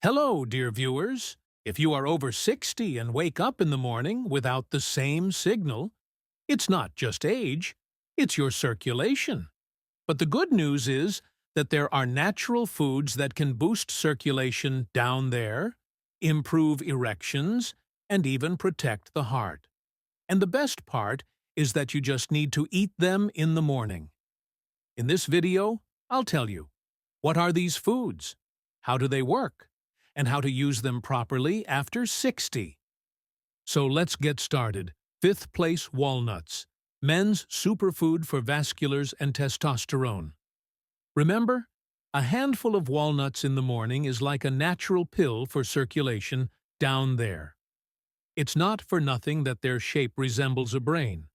Hello, dear viewers. If you are over 60 and wake up in the morning without the same signal, it's not just age, it's your circulation. But the good news is that there are natural foods that can boost circulation down there, improve erections, and even protect the heart. And the best part is that you just need to eat them in the morning. In this video, I'll tell you, what are these foods? How do they work? And how to use them properly after 60. So let's get started. Fifth place, walnuts. Men's superfood for vasculars and testosterone. Remember, a handful of walnuts in the morning is like a natural pill for circulation down there. It's not for nothing that their shape resembles a brain.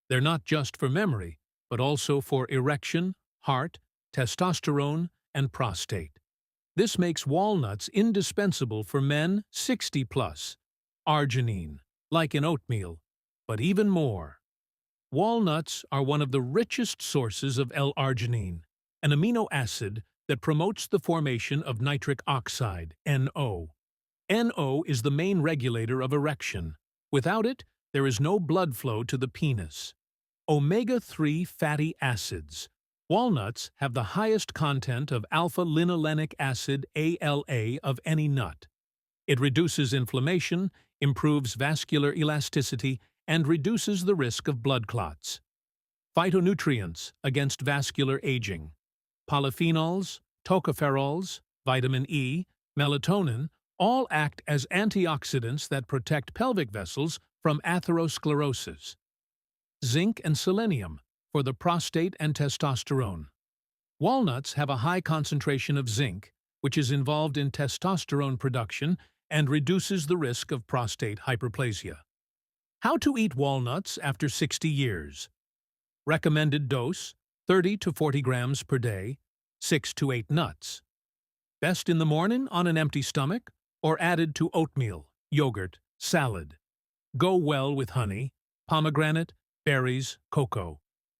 They're not just for memory, but also for erection, heart, testosterone, and prostate. This makes walnuts indispensable for men 60 plus. Arginine, like in oatmeal, but even more. Walnuts are one of the richest sources of L-arginine, an amino acid that promotes the formation of nitric oxide, NO. NO is the main regulator of erection. Without it, there is no blood flow to the penis. Omega-3 fatty acids. Walnuts have the highest content of alpha-linolenic acid ALA of any nut. It reduces inflammation, improves vascular elasticity, and reduces the risk of blood clots. Phytonutrients against vascular aging. Polyphenols, tocopherols, vitamin E, melatonin all act as antioxidants that protect pelvic vessels from atherosclerosis. Zinc and selenium for the prostate and testosterone. Walnuts have a high concentration of zinc, which is involved in testosterone production and reduces the risk of prostate hyperplasia. How to eat walnuts after 60 years. Recommended dose, 30 to 40 grams per day, 6 to 8 nuts. Best in the morning on an empty stomach or added to oatmeal, yogurt, salad. Go well with honey, pomegranate, berries, cocoa.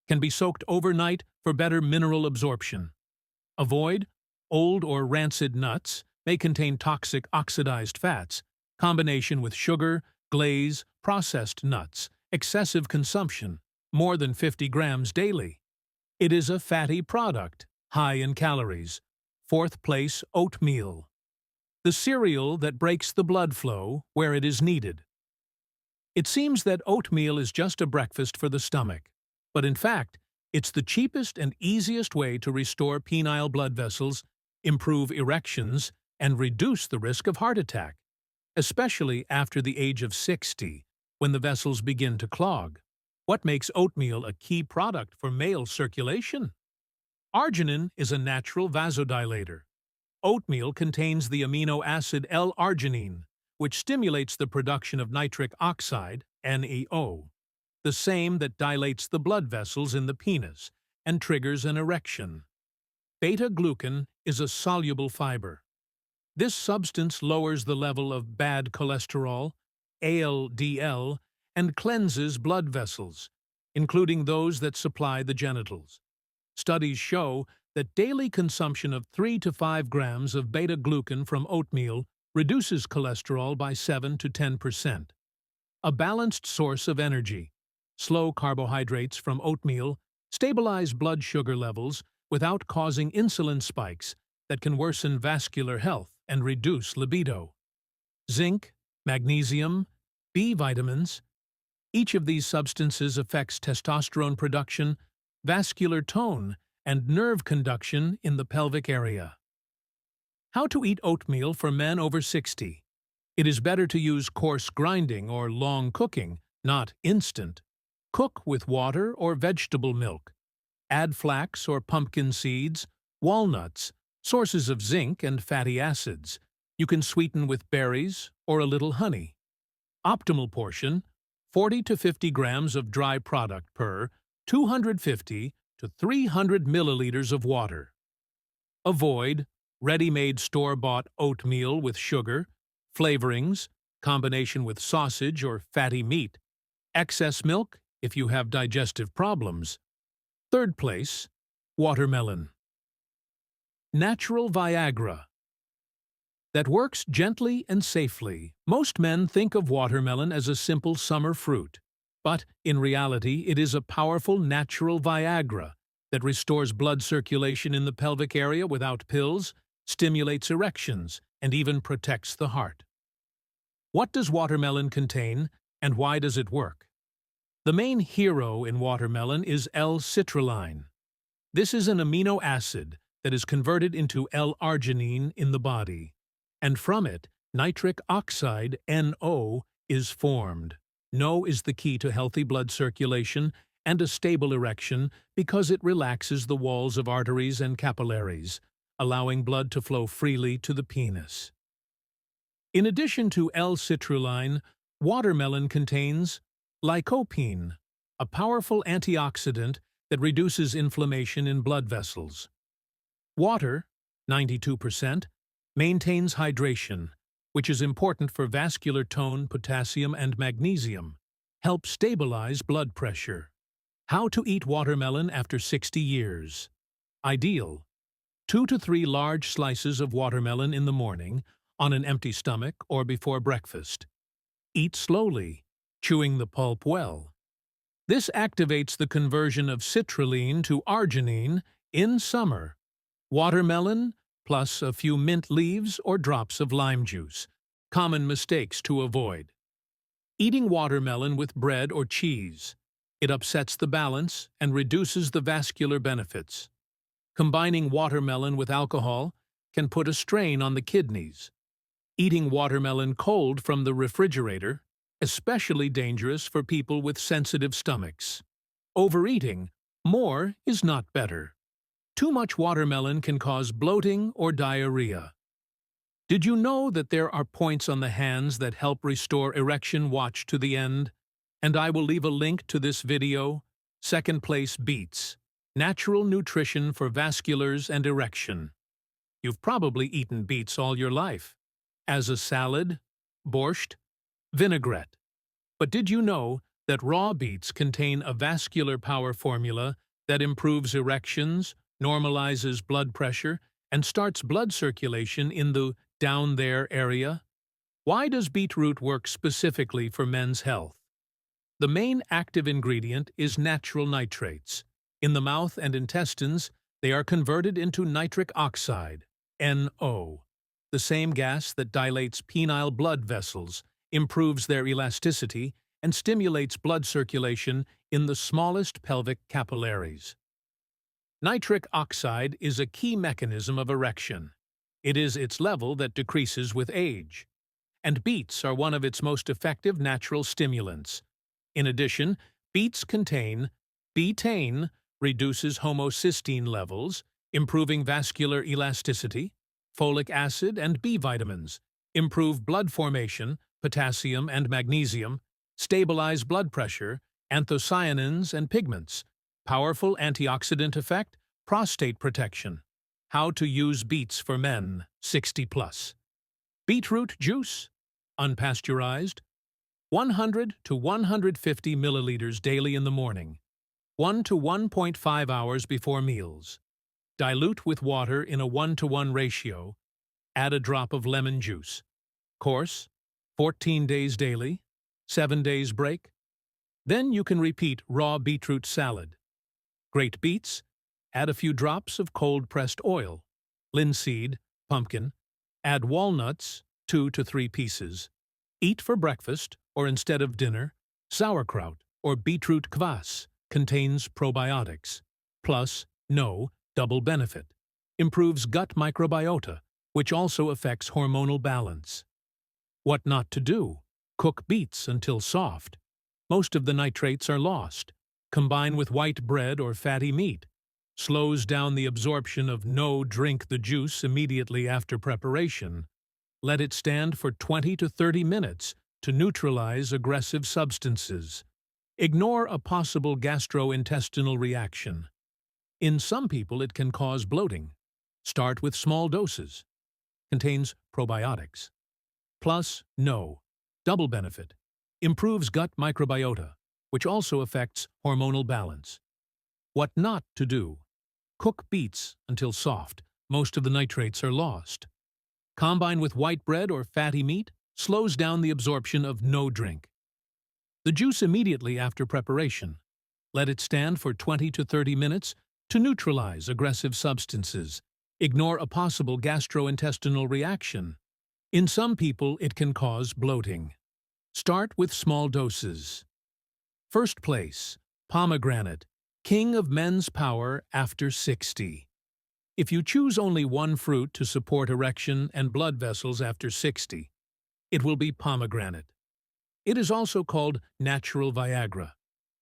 Can be soaked overnight for better mineral absorption. Avoid old or rancid nuts, may contain toxic oxidized fats, combination with sugar, glaze, processed nuts, excessive consumption, more than 50 grams daily. It is a fatty product, high in calories. Fourth place, oatmeal. The cereal that breaks the blood flow where it is needed. It seems that oatmeal is just a breakfast for the stomach. But in fact, it's the cheapest and easiest way to restore penile blood vessels, improve erections, and reduce the risk of heart attack, especially after the age of 60, when the vessels begin to clog. What makes oatmeal a key product for male circulation? Arginine is a natural vasodilator. Oatmeal contains the amino acid L-arginine, which stimulates the production of nitric oxide, NEO. The same that dilates the blood vessels in the penis and triggers an erection. Beta-glucan is a soluble fiber. This substance lowers the level of bad cholesterol, ALDL, and cleanses blood vessels, including those that supply the genitals. Studies show that daily consumption of 3 to 5 grams of beta-glucan from oatmeal reduces cholesterol by 7 to 10%. A balanced source of energy. Slow carbohydrates from oatmeal stabilize blood sugar levels without causing insulin spikes that can worsen vascular health and reduce libido. Zinc, magnesium, B vitamins. Each of these substances affects testosterone production, vascular tone, and nerve conduction in the pelvic area. How to eat oatmeal for men over 60. It is better to use coarse grinding or long cooking, not instant. Cook with water or vegetable milk. Add flax or pumpkin seeds, walnuts, sources of zinc and fatty acids. You can sweeten with berries or a little honey. Optimal portion, 40 to 50 grams of dry product per 250 to 300 milliliters of water. Avoid ready-made store-bought oatmeal with sugar, flavorings, combination with sausage or fatty meat. Excess milk if you have digestive problems. Third place, watermelon. Natural Viagra. that works gently and safely. Most men think of watermelon as a simple summer fruit, but in reality it is a powerful natural Viagra that restores blood circulation in the pelvic area without pills, stimulates erections, and even protects the heart. What does watermelon contain, and why does it work? The main hero in watermelon is L-citrulline. This is an amino acid that is converted into L-arginine in the body, and from it, nitric oxide, NO, is formed. NO is the key to healthy blood circulation and a stable erection because it relaxes the walls of arteries and capillaries, allowing blood to flow freely to the penis. In addition to L-citrulline, watermelon contains lycopene, a powerful antioxidant that reduces inflammation in blood vessels. Water, 92%, maintains hydration, which is important for vascular tone. Potassium and magnesium help stabilize blood pressure. How to eat watermelon after 60 years. Ideal: 2 to 3 large slices of watermelon in the morning, on an empty stomach or before breakfast. Eat slowly, chewing the pulp well. This activates the conversion of citrulline to arginine in summer. Watermelon plus a few mint leaves or drops of lime juice. Common mistakes to avoid. Eating watermelon with bread or cheese. It upsets the balance and reduces the vascular benefits. Combining watermelon with alcohol can put a strain on the kidneys. Eating watermelon cold from the refrigerator, especially dangerous for people with sensitive stomachs. Overeating, more is not better. Too much watermelon can cause bloating or diarrhea. Did you know that there are points on the hands that help restore erection? Watch to the end, and I will leave a link to this video. Second place, beets. Natural nutrition for vasculars and erection. You've probably eaten beets all your life, as a salad, borscht, vinaigrette. But did you know that raw beets contain a vascular power formula that improves erections, normalizes blood pressure, and starts blood circulation in the down there area? Why does beetroot work specifically for men's health? The main active ingredient is natural nitrates. In the mouth and intestines, they are converted into nitric oxide, NO, the same gas that dilates penile blood vessels, improves their elasticity, and stimulates blood circulation in the smallest pelvic capillaries. Nitric oxide is a key mechanism of erection. It is its level that decreases with age, and beets are one of its most effective natural stimulants. In addition, beets contain betaine, reduces homocysteine levels, improving vascular elasticity, folic acid and B vitamins, improve blood formation, potassium and magnesium, stabilize blood pressure, anthocyanins and pigments, powerful antioxidant effect, prostate protection. How to use beets for men, 60+. Beetroot juice, unpasteurized, 100 to 150 milliliters daily in the morning, 1 to 1.5 hours before meals. Dilute with water in a 1-to-1 ratio. Add a drop of lemon juice. Course, 14 days daily, 7 days break. Then you can repeat raw beetroot salad. Grate beets, add a few drops of cold-pressed oil, linseed, pumpkin, add walnuts, 2 to 3 pieces. Eat for breakfast or instead of dinner. Sauerkraut or beetroot kvass contains probiotics, plus no double benefit. Improves gut microbiota, which also affects hormonal balance. What not to do? Cook beets until soft. Most of the nitrates are lost. Combine with white bread or fatty meat. Slows down the absorption of no. Drink the juice immediately after preparation. Let it stand for 20 to 30 minutes to neutralize aggressive substances. Ignore a possible gastrointestinal reaction. In some people it can cause bloating. Start with small doses. Contains probiotics. Plus, no. Double benefit. Improves gut microbiota, which also affects hormonal balance. What not to do? Cook beets until soft. Most of the nitrates are lost. Combine with white bread or fatty meat, slows down the absorption of no drink. The juice immediately after preparation. Let it stand for 20 to 30 minutes to neutralize aggressive substances. Ignore a possible gastrointestinal reaction. In some people, it can cause bloating. Start with small doses. First place, pomegranate, king of men's power after 60. If you choose only one fruit to support erection and blood vessels after 60, it will be pomegranate. It is also called natural Viagra,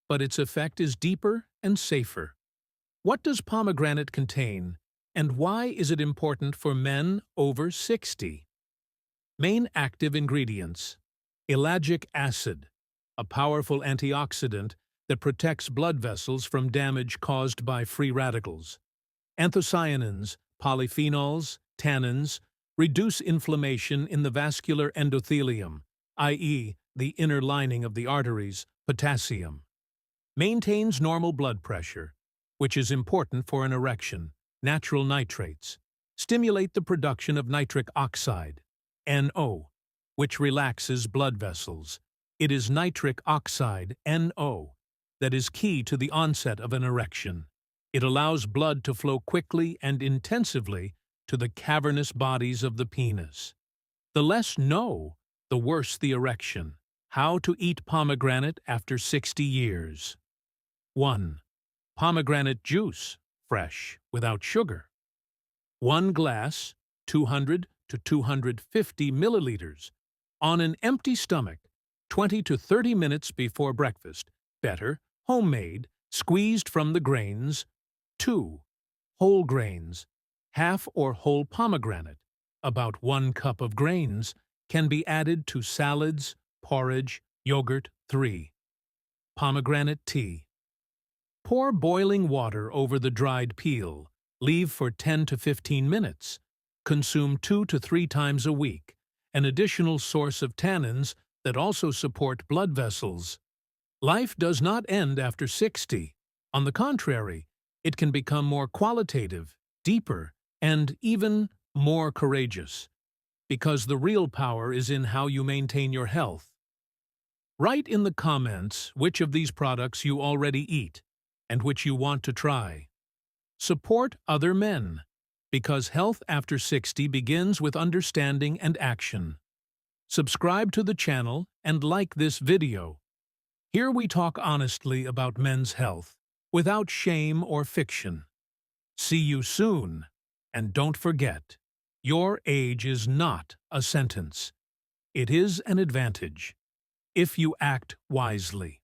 but its effect is deeper and safer. What does pomegranate contain, and why is it important for men over 60? Main active ingredients: ellagic acid, a powerful antioxidant that protects blood vessels from damage caused by free radicals. Anthocyanins, polyphenols, tannins, reduce inflammation in the vascular endothelium, i.e., the inner lining of the arteries. Potassium maintains normal blood pressure, which is important for an erection. Natural nitrates stimulate the production of nitric oxide, NO, which relaxes blood vessels. It is nitric oxide, NO, that is key to the onset of an erection. It allows blood to flow quickly and intensively to the cavernous bodies of the penis. The less NO, the worse the erection. How to eat pomegranate after 60 years. 1. Pomegranate juice, fresh, without sugar. 1 glass, 200 to 250 milliliters, on an empty stomach, 20 to 30 minutes before breakfast. Better, homemade, squeezed from the grains. 2. Whole grains, half or whole pomegranate, about 1 cup of grains, can be added to salads, porridge, yogurt. 3. Pomegranate tea. Pour boiling water over the dried peel. Leave for 10 to 15 minutes. Consume 2 to 3 times a week, an additional source of tannins that also support blood vessels. Life does not end after 60. On the contrary, it can become more qualitative, deeper, and even more courageous, because the real power is in how you maintain your health. Write in the comments which of these products you already eat and which you want to try. Support other men, because health after 60 begins with understanding and action. Subscribe to the channel and like this video. Here we talk honestly about men's health, without shame or fiction. See you soon, and don't forget, your age is not a sentence. It is an advantage, if you act wisely.